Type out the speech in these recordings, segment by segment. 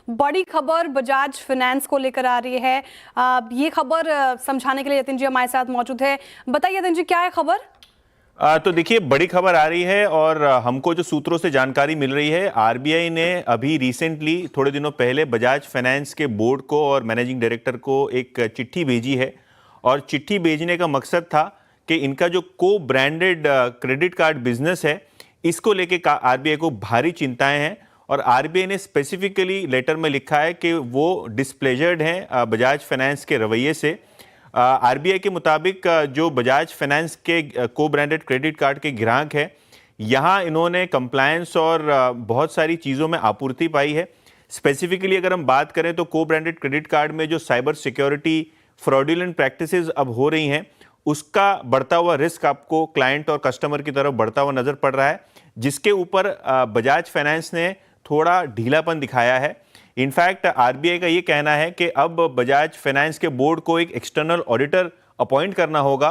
बड़ी खबर बजाज फाइनेंस को लेकर आ रही है। ये खबर समझाने के लिए यतिन जी हमारे साथ मौजूद है। बताइए यतिन जी, क्या है खबर? तो देखिए, बड़ी खबर आ रही है और हमको जो सूत्रों से जानकारी मिल रही है, आरबीआई ने अभी रिसेंटली थोड़े दिनों पहले बजाज फाइनेंस के बोर्ड को और मैनेजिंग डायरेक्टर को एक चिट्ठी भेजी है। और चिट्ठी भेजने का मकसद था कि इनका जो को ब्रांडेड क्रेडिट कार्ड बिजनेस है, इसको लेके आरबीआई को भारी चिंताएं हैं। और आरबीआई ने स्पेसिफिकली लेटर में लिखा है कि वो डिस्प्लेजर्ड हैं बजाज फाइनेंस के रवैये से। आरबीआई के मुताबिक जो बजाज फाइनेंस के को ब्रांडेड क्रेडिट कार्ड के ग्राहक हैं, यहाँ इन्होंने कंप्लायंस और बहुत सारी चीज़ों में आपूर्ति पाई है। स्पेसिफिकली अगर हम बात करें तो को ब्रांडेड क्रेडिट कार्ड में जो साइबर सिक्योरिटी फ्रॉडुलेंट प्रैक्टिसेस अब हो रही हैं, उसका बढ़ता हुआ रिस्क आपको क्लाइंट और कस्टमर की तरफ बढ़ता हुआ नजर पड़ रहा है, जिसके ऊपर बजाज फाइनेंस ने थोड़ा ढीलापन दिखाया है। इनफैक्ट आरबीआई का ये कहना है कि अब बजाज फाइनेंस के बोर्ड को एक एक्सटर्नल ऑडिटर अपॉइंट करना होगा,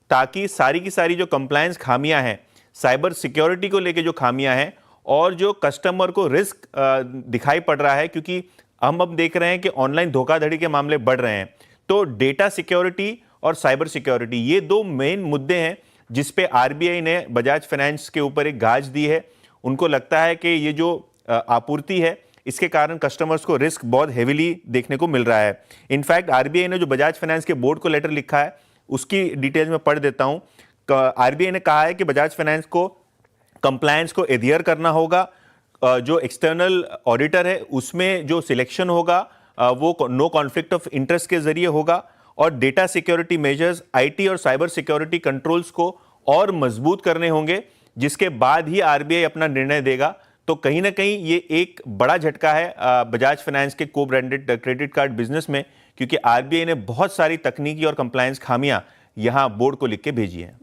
ताकि सारी की सारी जो कंप्लायंस खामियां हैं, साइबर सिक्योरिटी को लेके जो खामियां हैं और जो कस्टमर को रिस्क दिखाई पड़ रहा है, क्योंकि हम अब देख रहे हैं कि ऑनलाइन धोखाधड़ी के मामले बढ़ रहे हैं, तो डेटा सिक्योरिटी और साइबर सिक्योरिटी ये दो मेन मुद्दे हैं जिस पे आरबीआई ने बजाज फाइनेंस के ऊपर एक गाज दी है। उनको लगता है कि ये जो आपूर्ति है, इसके कारण कस्टमर्स को रिस्क बहुत हेवीली देखने को मिल रहा है। इनफैक्ट आरबीआई ने जो बजाज फाइनेंस के बोर्ड को लेटर लिखा है, उसकी डिटेल्स में पढ़ देता हूं। आरबीआई ने कहा है कि बजाज फाइनेंस को कंप्लायंस को एडहियर करना होगा। जो एक्सटर्नल ऑडिटर है उसमें जो सिलेक्शन होगा वो नो कॉन्फ्लिक्ट ऑफ इंटरेस्ट के जरिए होगा, और डेटा सिक्योरिटी मेजर्स, आईटी और साइबर सिक्योरिटी कंट्रोल्स को और मजबूत करने होंगे, जिसके बाद ही आरबीआई अपना निर्णय देगा। तो कहीं ना कहीं ये एक बड़ा झटका है बजाज फाइनेंस के को ब्रांडेड क्रेडिट कार्ड बिजनेस में, क्योंकि आरबीआई ने बहुत सारी तकनीकी और कंप्लायंस खामियां यहां बोर्ड को लिख के भेजी हैं।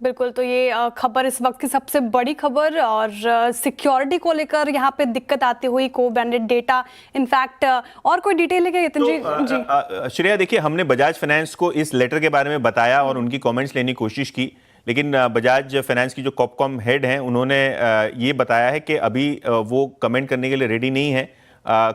बिल्कुल, तो ये खबर इस वक्त की सबसे बड़ी खबर, और सिक्योरिटी को लेकर यहाँ पे दिक्कत आती हुई को ब्रांडेड डेटा। इनफैक्ट और कोई डिटेल है क्या यतिन जी? जी श्रेया, देखिए, हमने बजाज फाइनेंस को इस लेटर के बारे में बताया और उनकी कमेंट्स लेने की कोशिश की, लेकिन बजाज फाइनेंस की जो कॉपकॉम हेड हैं, उन्होंने ये बताया है कि अभी वो कमेंट करने के लिए रेडी नहीं है।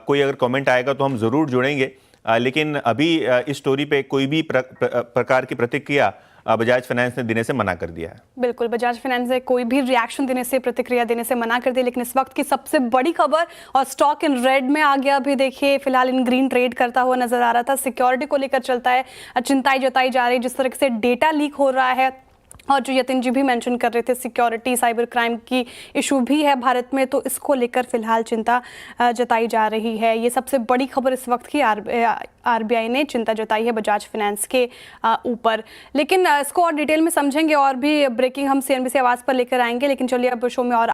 कोई अगर कमेंट आएगा तो हम ज़रूर जुड़ेंगे, लेकिन अभी इस स्टोरी पे कोई भी प्रकार की प्रतिक्रिया बजाज फाइनेंस ने देने से मना कर दिया है। बिल्कुल, बजाज फाइनेंस ने कोई भी रिएक्शन देने से, प्रतिक्रिया देने से मना कर दिया। लेकिन इस वक्त की सबसे बड़ी खबर, और स्टॉक इन रेड में आ गया, अभी देखिए फिलहाल इन ग्रीन ट्रेड करता हुआ नजर आ रहा था। सिक्योरिटी को लेकर चलता है, चिंताएं जताई जा रही है, जिस तरह से डेटा लीक हो रहा है, और जो यतिन जी भी मेंशन कर रहे थे, सिक्योरिटी साइबर क्राइम की इशू भी है भारत में, तो इसको लेकर फिलहाल चिंता जताई जा रही है। ये सबसे बड़ी खबर इस वक्त की, आरबीआई ने चिंता जताई है बजाज फाइनेंस के ऊपर। लेकिन इसको और डिटेल में समझेंगे, और भी ब्रेकिंग हम सीएनबीसी आवाज़ पर लेकर आएंगे। लेकिन चलिए अब शो में और